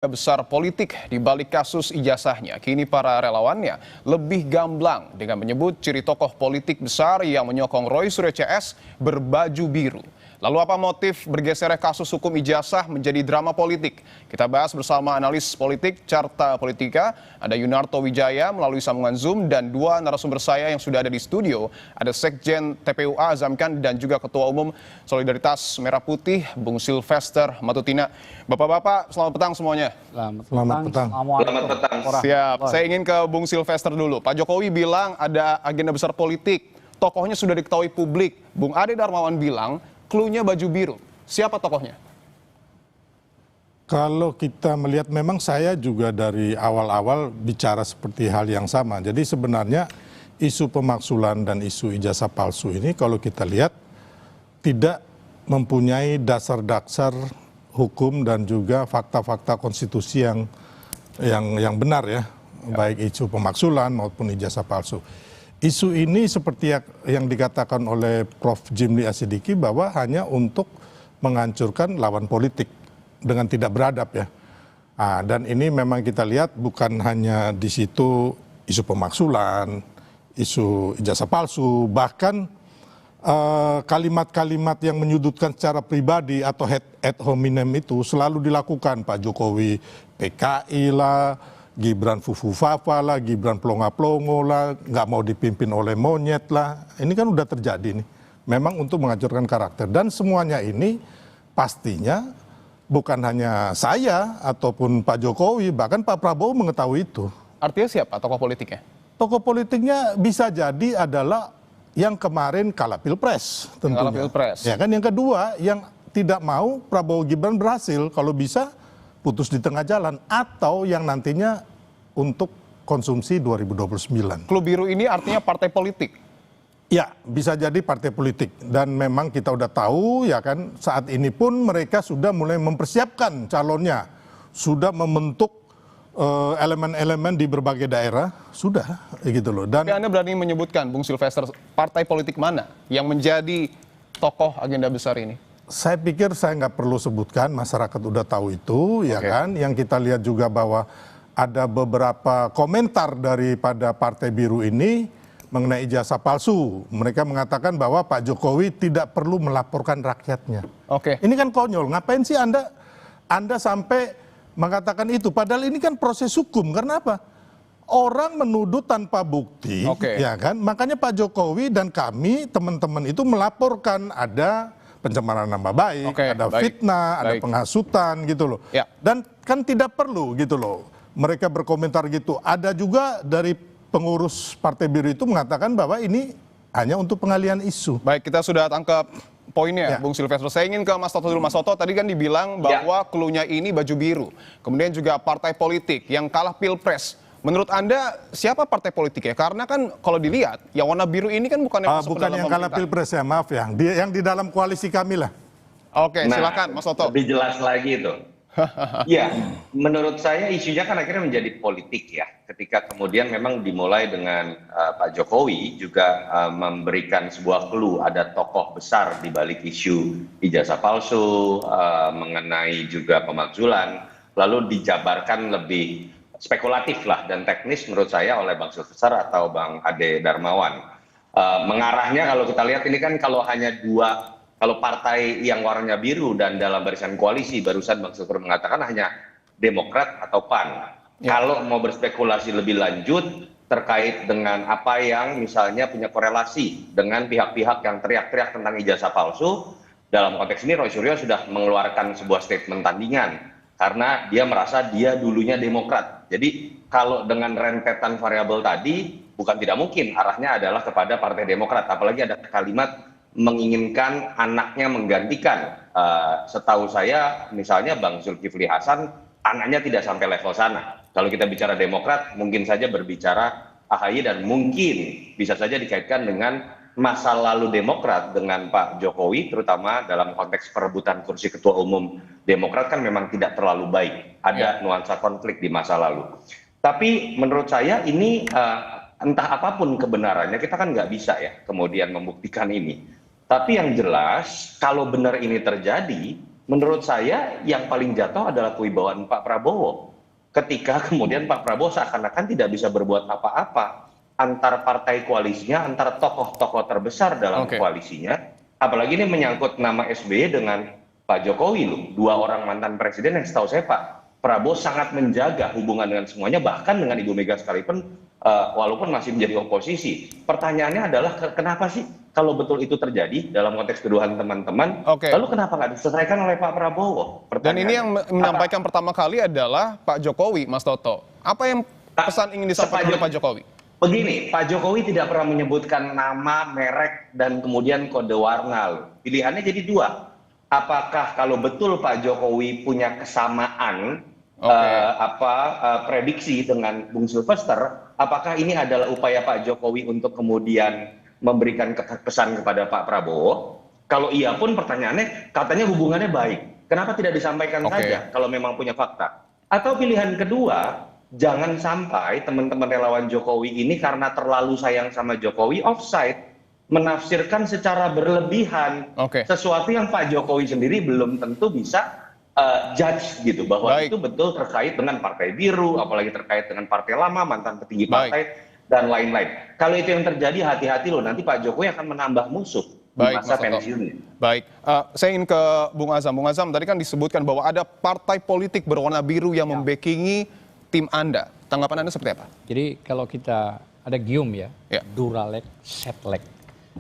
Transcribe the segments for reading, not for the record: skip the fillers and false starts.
Besar politik di balik kasus ijazahnya, kini para relawannya lebih gamblang dengan menyebut ciri tokoh politik besar yang menyokong Roy Suryo CS berbaju biru. Lalu apa motif bergesernya kasus hukum ijazah menjadi drama politik? Kita bahas bersama analis politik Carta Politika, ada Yunarto Wijaya melalui sambungan Zoom, dan dua narasumber saya yang sudah ada di studio, ada Sekjen TPUA Azamkan dan juga Ketua Umum Solidaritas Merah Putih, Bung Silvester Matutina. Bapak-bapak, selamat petang semuanya. Selamat petang. Selamat petang. Siap, saya ingin ke Bung Silvester dulu. Pak Jokowi bilang ada agenda besar politik, tokohnya sudah diketahui publik. Bung Ade Darmawan bilang, clue-nya baju biru. Siapa tokohnya? Kalau kita melihat, memang saya juga dari awal-awal bicara seperti hal yang sama. Jadi sebenarnya isu pemaksulan dan isu ijazah palsu ini kalau kita lihat tidak mempunyai dasar-dasar hukum dan juga fakta-fakta konstitusi yang benar ya, baik isu pemaksulan maupun ijazah palsu. Isu ini seperti yang dikatakan oleh Prof. Jimli Asidiki bahwa hanya untuk menghancurkan lawan politik dengan tidak beradab ya. Dan ini memang kita lihat bukan hanya di situ isu pemaksulan, isu ijazah palsu, bahkan kalimat-kalimat yang menyudutkan secara pribadi atau ad hominem itu selalu dilakukan. Pak Jokowi PKI lah, Gibran Fufu-Fafa lah, Gibran Plonga-Plongo lah, nggak mau dipimpin oleh monyet lah. Ini kan udah terjadi nih. Memang untuk menghancurkan karakter. Dan semuanya ini pastinya bukan hanya saya ataupun Pak Jokowi, bahkan Pak Prabowo mengetahui itu. Artinya siapa tokoh politiknya? Tokoh politiknya bisa jadi adalah yang kemarin kalah Pilpres tentunya. Kalah Pilpres. Ya kan, yang kedua yang tidak mau Prabowo Gibran berhasil, kalau bisa putus di tengah jalan, atau yang nantinya untuk konsumsi 2029. Clue biru ini artinya partai politik? Ya, bisa jadi partai politik. Dan memang kita udah tahu ya kan, saat ini pun mereka sudah mulai mempersiapkan calonnya. Sudah membentuk elemen-elemen di berbagai daerah, sudah gitu loh. Dan tapi Anda berani menyebutkan, Bung Silvester, partai politik mana yang menjadi tokoh agenda besar ini? Saya pikir saya nggak perlu sebutkan, masyarakat udah tahu itu, ya kan. Yang kita lihat juga bahwa ada beberapa komentar daripada Partai Biru ini mengenai ijazah palsu. Mereka mengatakan bahwa Pak Jokowi tidak perlu melaporkan rakyatnya. Ini kan konyol. Ngapain sih Anda sampai mengatakan itu? Padahal ini kan proses hukum. Karena apa? Orang menuduh tanpa bukti, ya kan. Makanya Pak Jokowi dan kami, teman-teman itu melaporkan ada pencemaran nama baik, ada fitnah, ada penghasutan gitu loh. Dan kan tidak perlu gitu loh mereka berkomentar gitu. Ada juga dari pengurus Partai Biru itu mengatakan bahwa ini hanya untuk pengalihan isu. Baik, kita sudah tangkap poinnya, Bung Silvester. Saya ingin ke Mas Toto dulu. Mas Toto, tadi kan dibilang bahwa clue-nya ini baju biru. Kemudian juga partai politik yang kalah Pilpres. Menurut Anda siapa partai politik ya? Karena kan kalau dilihat yang warna biru ini kan bukan yang masuk ke dalam yang kalah Pilpres ya, maaf ya. Yang di dalam koalisi kami lah. Silakan Mas Toto. Lebih jelas lagi itu. Ya, menurut saya isunya kan akhirnya menjadi politik ya. Ketika kemudian memang dimulai dengan Pak Jokowi juga memberikan sebuah clue, ada tokoh besar di balik isu ijazah palsu, mengenai juga pemakzulan, lalu dijabarkan lebih spekulatif lah dan teknis menurut saya oleh Bang Silvester atau Bang Ade Darmawan. Mengarahnya kalau kita lihat ini kan kalau hanya dua, kalau partai yang warnanya biru dan dalam barisan koalisi, barusan Bang Silvester mengatakan hanya Demokrat atau PAN. Kalau mau berspekulasi lebih lanjut terkait dengan apa yang misalnya punya korelasi dengan pihak-pihak yang teriak-teriak tentang ijazah palsu, dalam konteks ini Roy Suryo sudah mengeluarkan sebuah statement tandingan karena dia merasa dia dulunya Demokrat. Jadi kalau dengan rentetan variabel tadi bukan tidak mungkin arahnya adalah kepada Partai Demokrat, apalagi ada kalimat menginginkan anaknya menggantikan. Setahu saya misalnya Bang Zulkifli Hasan anaknya tidak sampai level sana. Kalau kita bicara Demokrat mungkin saja berbicara AHY dan mungkin bisa saja dikaitkan dengan masa lalu Demokrat dengan Pak Jokowi, terutama dalam konteks perebutan kursi ketua umum Demokrat kan memang tidak terlalu baik. Ada nuansa konflik di masa lalu. Tapi menurut saya ini entah apapun kebenarannya, kita kan nggak bisa ya kemudian membuktikan ini. Tapi yang jelas kalau benar ini terjadi, menurut saya yang paling jatuh adalah kewibawaan Pak Prabowo. Ketika kemudian Pak Prabowo seakan-akan tidak bisa berbuat apa-apa antar partai koalisinya, antar tokoh-tokoh terbesar dalam koalisinya. Apalagi ini menyangkut nama SBY dengan Pak Jokowi loh. Dua orang mantan presiden yang setahu saya Pak Prabowo sangat menjaga hubungan dengan semuanya, bahkan dengan Ibu Mega sekalipun walaupun masih menjadi oposisi. Pertanyaannya adalah kenapa sih kalau betul itu terjadi dalam konteks tuduhan teman-teman, lalu kenapa nggak diselesaikan oleh Pak Prabowo? Dan ini yang menyampaikan pertama kali adalah Pak Jokowi, Mas Toto. Apa yang pesan ingin disampaikan oleh Pak Jokowi? Begini, Pak Jokowi tidak pernah menyebutkan nama, merek, dan kemudian kode warna. Pilihannya jadi dua. Apakah kalau betul Pak Jokowi punya kesamaan prediksi dengan Bung Sylvester, apakah ini adalah upaya Pak Jokowi untuk kemudian memberikan pesan kepada Pak Prabowo? Kalau iya pun pertanyaannya, katanya hubungannya baik. Kenapa tidak disampaikan saja kalau memang punya fakta? Atau pilihan kedua, jangan sampai teman-teman relawan Jokowi ini karena terlalu sayang sama Jokowi offside, menafsirkan secara berlebihan sesuatu yang Pak Jokowi sendiri belum tentu bisa judge gitu, bahwa itu betul terkait dengan Partai Biru, apalagi terkait dengan partai lama, mantan petinggi partai, dan lain-lain. Kalau itu yang terjadi, hati-hati loh, nanti Pak Jokowi akan menambah musuh di masa pensiunnya. Baik, saya ingin ke Bung Azam. Bung Azam, tadi kan disebutkan bahwa ada partai politik berwarna biru yang membackingi tim Anda. Tanggapan Anda seperti apa? Jadi kalau kita ada gium ya, Duralek, Setlek.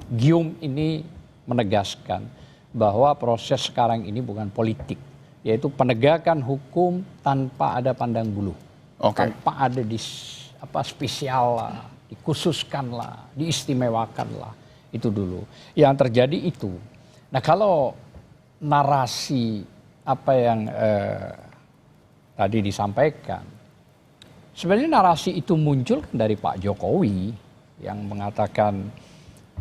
Gium ini menegaskan bahwa proses sekarang ini bukan politik, yaitu penegakan hukum tanpa ada pandang bulu, tanpa ada spesial lah, dikhususkan lah, diistimewakan lah, itu dulu. Yang terjadi itu. Nah kalau narasi apa yang tadi disampaikan, sebenarnya narasi itu muncul dari Pak Jokowi yang mengatakan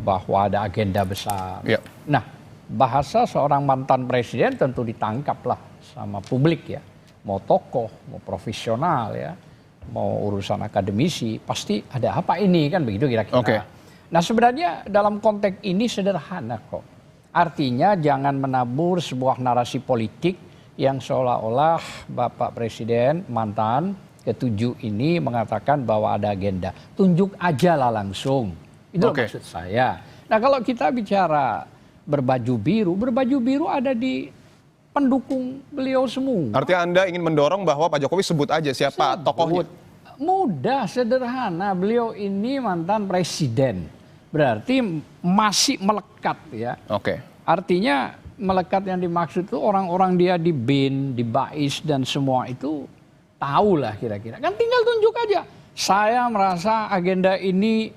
bahwa ada agenda besar. Nah, bahasa seorang mantan presiden tentu ditangkap lah sama publik ya, mau tokoh, mau profesional ya, mau urusan akademisi, pasti ada apa ini kan begitu kira-kira. Nah sebenarnya dalam konteks ini sederhana kok. Artinya jangan menabur sebuah narasi politik yang seolah-olah Bapak Presiden mantan ke-7 ini mengatakan bahwa ada agenda. Tunjuk aja lah langsung. Itu maksud saya. Nah kalau kita bicara berbaju biru ada di pendukung beliau semua. Artinya Anda ingin mendorong bahwa Pak Jokowi sebut aja siapa tokohnya? Mudah, sederhana. Beliau ini mantan presiden. Berarti masih melekat ya. Artinya melekat yang dimaksud itu orang-orang dia di BIN, di BAIS dan semua itu tahulah kira-kira. Kan tinggal tunjuk aja. Saya merasa agenda ini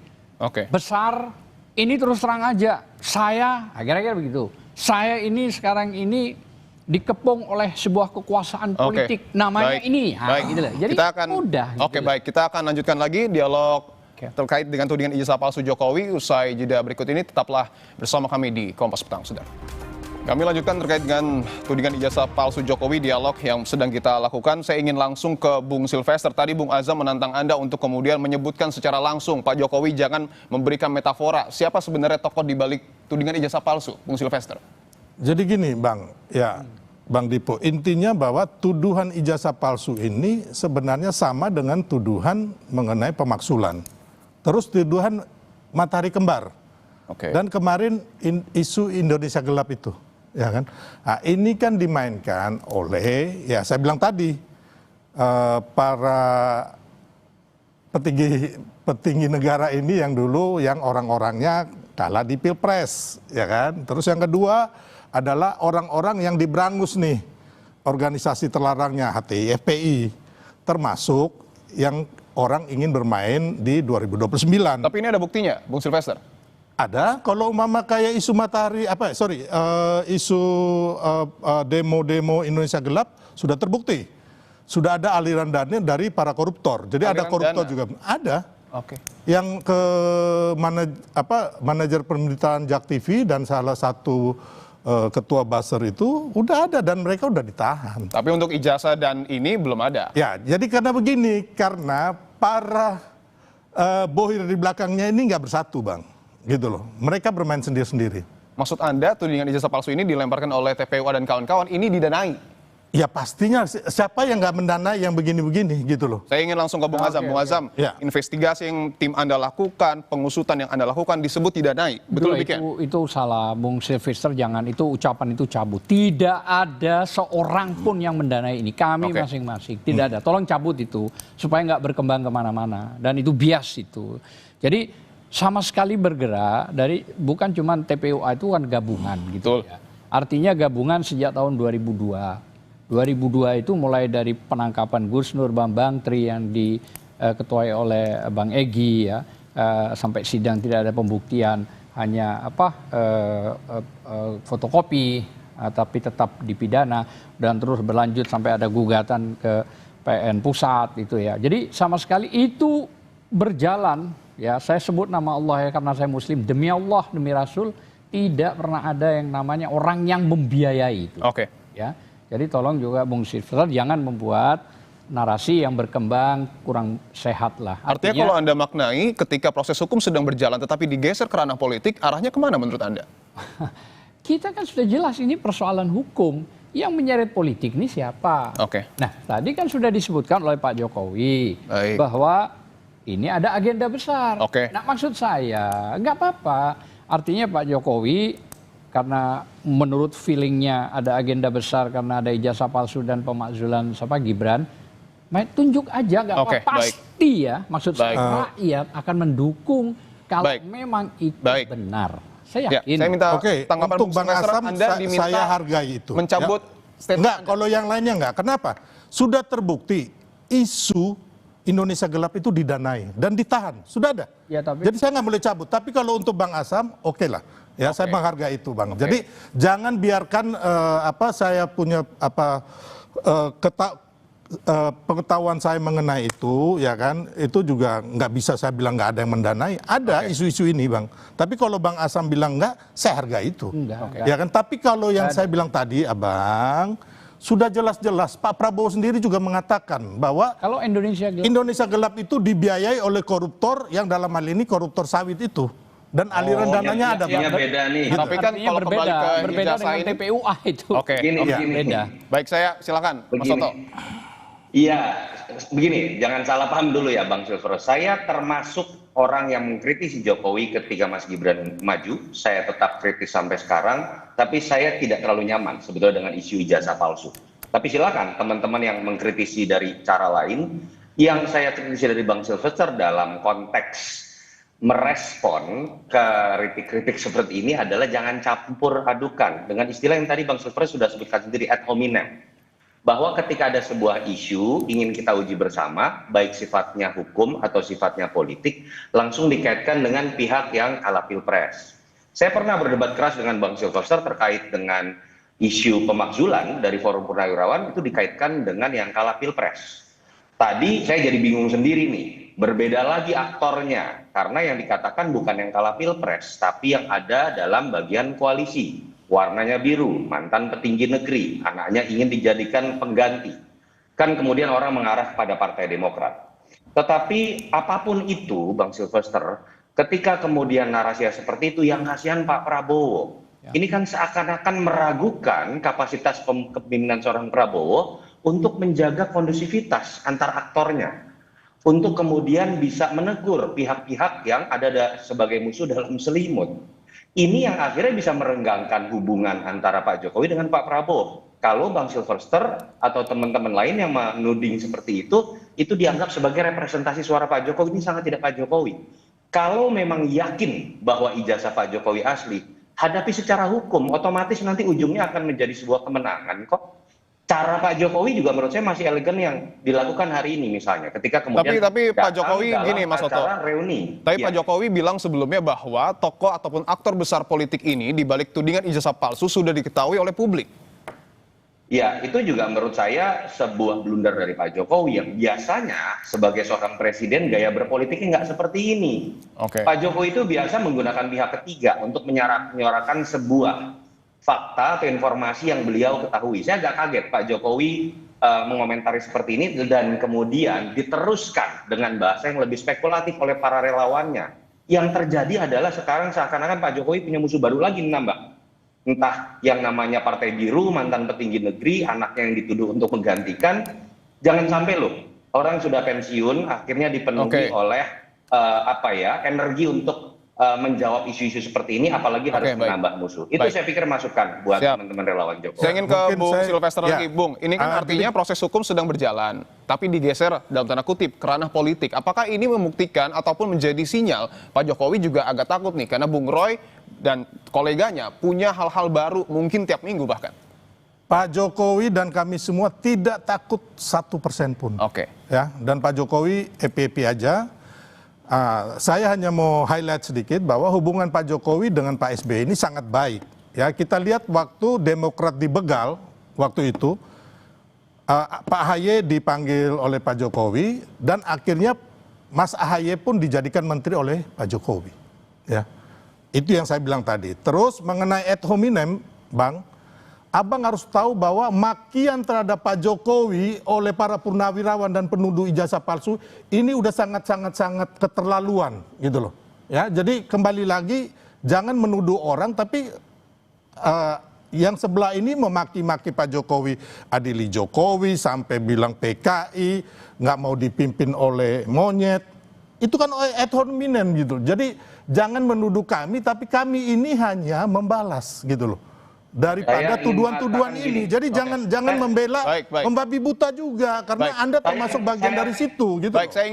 besar, ini terus terang aja. Saya, kira-kira begitu. Saya ini sekarang ini dikepung oleh sebuah kekuasaan politik, namanya ini. Gitu lah. Jadi kita akan, mudah. Gitu baik, kita akan lanjutkan lagi dialog terkait dengan tudingan ijazah palsu Jokowi. Usai jeda berikut ini, tetaplah bersama kami di Kompas Petang, saudara. Kami lanjutkan terkait dengan tudingan ijazah palsu Jokowi, dialog yang sedang kita lakukan. Saya ingin langsung ke Bung Sylvester. Tadi Bung Azam menantang Anda untuk kemudian menyebutkan secara langsung, Pak Jokowi jangan memberikan metafora. Siapa sebenarnya tokoh di balik tudingan ijazah palsu, Bung Sylvester? Jadi gini Bang, Bang Dipo, intinya bahwa tuduhan ijazah palsu ini sebenarnya sama dengan tuduhan mengenai pemaksulan. Terus tuduhan matahari kembar. Dan kemarin isu Indonesia Gelap itu. Ya kan? Nah, ini kan dimainkan oleh, ya saya bilang tadi, para petinggi negara ini yang dulu yang orang-orangnya kalah di Pilpres, ya kan? Terus yang kedua adalah orang-orang yang diberangus nih, organisasi terlarangnya HTI, FPI, termasuk yang orang ingin bermain di 2029. Tapi ini ada buktinya, Bung Sylvester? Ada, kalau umpama kayak isu matahari, isu demo-demo Indonesia Gelap sudah terbukti. Sudah ada aliran dana dari para koruptor. Jadi aliran ada koruptor dana juga. Ada. Yang ke manajer pemberitaan Jak TV dan salah satu ketua buzzer itu udah ada dan mereka udah ditahan. Tapi untuk ijazah dan ini belum ada. Ya, jadi karena begini, karena para bohir di belakangnya ini nggak bersatu, Bang. Gitu loh. Mereka bermain sendiri-sendiri. Maksud Anda tudingan ijazah palsu ini dilemparkan oleh TPUA dan kawan-kawan ini didanai? Ya pastinya siapa yang nggak mendanai yang begini-begini gitu loh. Saya ingin langsung ke Bung Azam. Bung Azam, Ya. investigasi yang tim Anda lakukan, pengusutan yang Anda lakukan disebut didanai. Betul demikian? Itu salah, Bung Sylvester, jangan itu ucapan itu cabut. Tidak ada seorang pun yang mendanai ini. Kami Oke. masing-masing, tidak ada. Tolong cabut itu supaya nggak berkembang kemana-mana. Dan itu bias itu. Jadi sama sekali bergerak dari bukan cuma TPUA itu kan gabungan gitu. Betul. Ya. Artinya gabungan sejak tahun 2002. 2002 itu mulai dari penangkapan Gus Nur Bambang Tri yang diketuai oleh Bang Egy ya, sampai sidang tidak ada pembuktian, hanya fotokopi, tapi tetap dipidana, dan terus berlanjut sampai ada gugatan ke PN Pusat itu ya. Jadi sama sekali itu berjalan ya, saya sebut nama Allah ya karena saya Muslim, demi Allah demi Rasul tidak pernah ada yang namanya orang yang membiayai itu. Oke. Ya. Jadi tolong juga Bung Sylvester jangan membuat narasi yang berkembang kurang sehat lah. Artinya kalau Anda maknai ketika proses hukum sedang berjalan tetapi digeser ke ranah politik, arahnya kemana menurut Anda? Kita kan sudah jelas ini persoalan hukum. Yang menyeret politik ini siapa? Oke. Nah, tadi kan sudah disebutkan oleh Pak Jokowi Baik. bahwa ini ada agenda besar. Oke. Nah, maksud saya nggak apa-apa. Artinya Pak Jokowi karena menurut feelingnya ada agenda besar karena ada ijazah palsu dan pemakzulan Gibran, tunjuk aja nggak Oke, apa-apa. baik. Pasti ya, maksud Baik. saya rakyat akan mendukung kalau Baik. memang itu Baik. benar. Saya Ya, yakin. saya minta Oke, tanggapan untuk Bung Bang Sylvester, Asam Anda diminta saya hargai itu. mencabut statement Enggak, Anda. kalau yang lainnya enggak. Kenapa? Sudah terbukti isu Indonesia gelap itu didanai dan ditahan. Sudah ada. Ya, tapi- Jadi saya nggak boleh cabut. Tapi kalau untuk Bang Asam, oke lah. Ya, saya menghargai itu, Bang. Jadi jangan biarkan saya punya pengetahuan saya mengenai itu, ya kan, itu juga nggak bisa saya bilang nggak ada yang mendanai. Ada isu-isu ini, Bang. Tapi kalau Bang Asam bilang nggak, saya hargai itu. Enggak. Ya kan. Tapi kalau yang saya bilang tadi, Abang, sudah jelas-jelas Pak Prabowo sendiri juga mengatakan bahwa Kalau Indonesia gelap, Indonesia gelap itu dibiayai oleh koruptor yang dalam hal ini koruptor sawit itu. Dan aliran dananya ada, Artinya Bang. beda nih. Tapi kan artinya kalau kembali ke berbeda ijazah dengan ini, TPUA itu. Oke. Gini, Iya. gini. Beda. Baik, saya silakan, Mas Begini. Soto. Iya, begini, jangan salah paham dulu ya Bang Silver. Saya termasuk orang yang mengkritisi Jokowi ketika Mas Gibran maju. Saya tetap kritis sampai sekarang, tapi saya tidak terlalu nyaman sebetulnya dengan isu ijazah palsu. Tapi silakan teman-teman yang mengkritisi dari cara lain. Yang saya kritisi dari Bang Sylvester dalam konteks merespon kritik-kritik seperti ini adalah jangan campur adukan dengan istilah yang tadi Bang Sylvester sudah sebutkan sendiri, ad hominem. Bahwa ketika ada sebuah isu ingin kita uji bersama, baik sifatnya hukum atau sifatnya politik, langsung dikaitkan dengan pihak yang kalah pilpres. Saya pernah berdebat keras dengan Bang Sylvester terkait dengan isu pemakzulan dari Forum Purnawirawan itu dikaitkan dengan yang kalah pilpres. Tadi saya jadi bingung sendiri nih, berbeda lagi aktornya, karena yang dikatakan bukan yang kalah pilpres, tapi yang ada dalam bagian koalisi. Warnanya biru, mantan petinggi negeri, anaknya ingin dijadikan pengganti. Kan kemudian orang mengarah pada Partai Demokrat. Tetapi apapun itu, Bang Sylvester, ketika kemudian narasi seperti itu, yang kasihan Pak Prabowo. Ini kan seakan-akan meragukan kapasitas kepemimpinan seorang Prabowo untuk menjaga kondusivitas antar aktornya. Untuk kemudian bisa menegur pihak-pihak yang ada sebagai musuh dalam selimut. Ini yang akhirnya bisa merenggangkan hubungan antara Pak Jokowi dengan Pak Prabowo. Kalau Bang Sylvester atau teman-teman lain yang menuding seperti itu dianggap sebagai representasi suara Pak Jokowi, ini sangat tidak Pak Jokowi. Kalau memang yakin bahwa ijazah Pak Jokowi asli, hadapi secara hukum, otomatis nanti ujungnya akan menjadi sebuah kemenangan kok. Cara Pak Jokowi juga menurut saya masih elegan yang dilakukan hari ini misalnya, ketika kemudian Tapi Pak datang Jokowi dalam gini Mas Soto. acara reuni. Tapi Ya. Pak Jokowi bilang sebelumnya bahwa tokoh ataupun aktor besar politik ini di balik tudingan ijazah palsu sudah diketahui oleh publik. Ya, itu juga menurut saya sebuah blunder dari Pak Jokowi yang biasanya sebagai seorang presiden gaya berpolitiknya nggak seperti ini. Oke. Pak Jokowi itu biasa menggunakan pihak ketiga untuk menyuarakan sebuah fakta atau informasi yang beliau ketahui. Saya agak kaget Pak Jokowi mengomentari seperti ini dan kemudian diteruskan dengan bahasa yang lebih spekulatif oleh para relawannya. Yang terjadi adalah sekarang seakan-akan Pak Jokowi punya musuh baru lagi nih, Mbak. Entah yang namanya Partai Biru, mantan petinggi negeri, anaknya yang dituduh untuk menggantikan. Jangan sampai loh, orang sudah pensiun akhirnya dipenuhi oleh energi untuk menjawab isu-isu seperti ini, apalagi harus menambah musuh. Itu saya pikir masukan buat teman-teman relawan Jokowi. Saya ingin ke Bung Silvester lagi. Bung, ini kan artinya proses hukum sedang berjalan, tapi digeser dalam tanda kutip ke ranah politik. Apakah ini membuktikan ataupun menjadi sinyal Pak Jokowi juga agak takut nih, karena Bung Roy dan koleganya punya hal-hal baru mungkin tiap minggu bahkan? Pak Jokowi dan kami semua tidak takut 1% pun. Ya, dan Pak Jokowi happy-happy aja. Saya hanya mau highlight sedikit bahwa hubungan Pak Jokowi dengan Pak SBY ini sangat baik. Ya, kita lihat waktu Demokrat dibegal waktu itu, Pak AHY dipanggil oleh Pak Jokowi dan akhirnya Mas AHY pun dijadikan menteri oleh Pak Jokowi. Ya, itu yang saya bilang tadi. Terus mengenai ad hominem, Bang, Abang harus tahu bahwa makian terhadap Pak Jokowi oleh para purnawirawan dan penuduh ijazah palsu ini udah sangat keterlaluan gitu loh. Ya, jadi kembali lagi jangan menuduh orang, tapi yang sebelah ini memaki-maki Pak Jokowi, adili Jokowi sampai bilang PKI nggak mau dipimpin oleh monyet. Itu kan ad hominem gitu. Jadi jangan menuduh kami, tapi kami ini hanya membalas gitu loh. Daripada tuduhan-tuduhan ini. Jadi jangan membela membabi buta juga, karena Anda termasuk bagian dari situ gitu. Baik, saya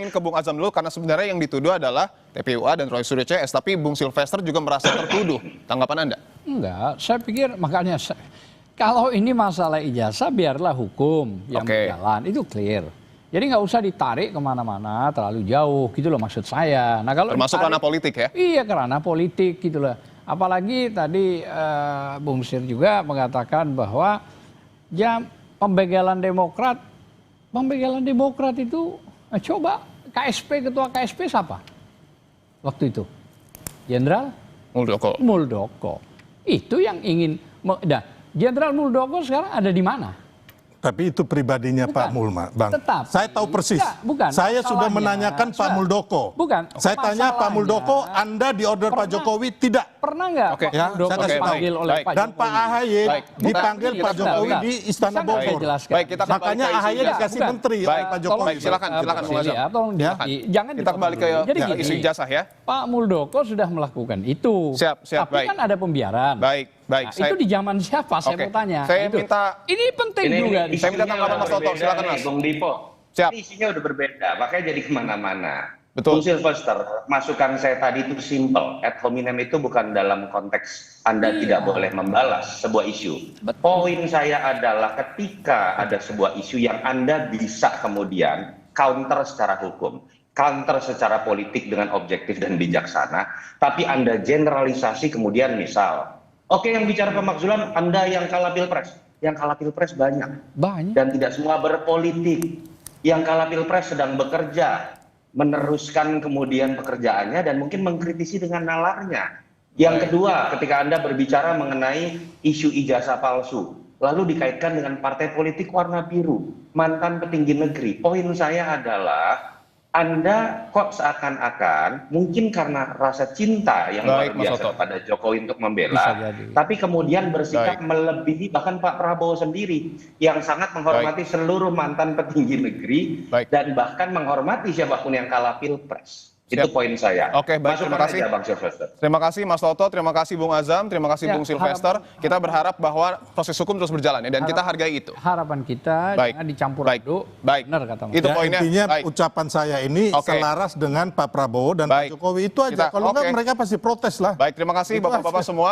ingin ke Bung Azam dulu, karena sebenarnya yang dituduh adalah TPUA dan Roy Suryo CS, tapi Bung Silvester juga merasa tertuduh. Tanggapan Anda? Enggak, saya pikir makanya kalau ini masalah ijazah biarlah hukum yang berjalan, itu clear. Jadi nggak usah ditarik kemana-mana terlalu jauh gitu loh maksud saya. Nah, kalau termasuk ranah politik ya? Iya, ke ranah politik gitu loh. Apalagi tadi Bung Sir juga mengatakan bahwa ya pembegalan Demokrat itu coba ketua KSP siapa waktu itu? Jenderal Muldoko. Itu yang ingin. Jenderal Muldoko sekarang ada di mana? Tapi itu pribadinya Pak Mulma, Bang. Tetap. Saya tahu persis. Bukan. Saya sudah menanyakan Pak Muldoko. Bukan. Saya tanya Pak Muldoko, Anda di order Pak Jokowi tidak? Pernah nggak Pak Muldoko dipanggil oleh Pak Jokowi? Dan Pak AHY dipanggil Pak Jokowi di Istana Bogor. Makanya AHY dikasih menteri oleh Pak Jokowi. Silakan Bung Azam. Jangan kita kembali ke isu ijazah ya. Pak Muldoko sudah melakukan itu. Tapi kan ada pembiaran. Baik. Nah, itu di zaman siapa? Saya mau tanya. Saya minta. Ini penting juga. Saya minta tanggapan Mas Toto. Silakan Mas. Bung Dipo. Siap. Ini isinya udah berbeda, makanya jadi kemana-mana. Betul. Bung Silvester, masukan saya tadi itu simple. Ad hominem itu bukan dalam konteks Anda tidak boleh membalas sebuah isu. Poin saya adalah ketika ada sebuah isu yang Anda bisa kemudian counter secara hukum, counter secara politik dengan objektif dan bijaksana, tapi Anda generalisasi kemudian misal, oke, yang bicara pemakzulan Anda yang kalah pilpres. Yang kalah pilpres banyak. Dan tidak semua berpolitik. Yang kalah pilpres sedang bekerja, meneruskan kemudian pekerjaannya dan mungkin mengkritisi dengan nalarnya. Yang kedua, ketika Anda berbicara mengenai isu ijazah palsu, lalu dikaitkan dengan partai politik warna biru, mantan petinggi negeri. Poin saya adalah Anda kok seakan-akan mungkin karena rasa cinta yang luar biasa pada Jokowi untuk membela, tapi kemudian bersikap melebihi bahkan Pak Prabowo sendiri yang sangat menghormati seluruh mantan petinggi negeri dan bahkan menghormati siapapun yang kalah pilpres. Itu poin saya. Oke, baik. Terima kasih. Bang Silvester. Terima kasih Mas Toto, terima kasih Bung Azam, terima kasih Bung Silvester. Kita berharap bahwa proses hukum terus berjalan ya, dan kita hargai itu. Harapan kita jangan dicampur aduk. Benar kata Mas. Itu poinnya. Intinya ucapan saya ini selaras dengan Pak Prabowo dan Pak Jokowi itu aja. Kalau enggak mereka pasti protes lah. Baik, terima kasih Bapak-bapak semua.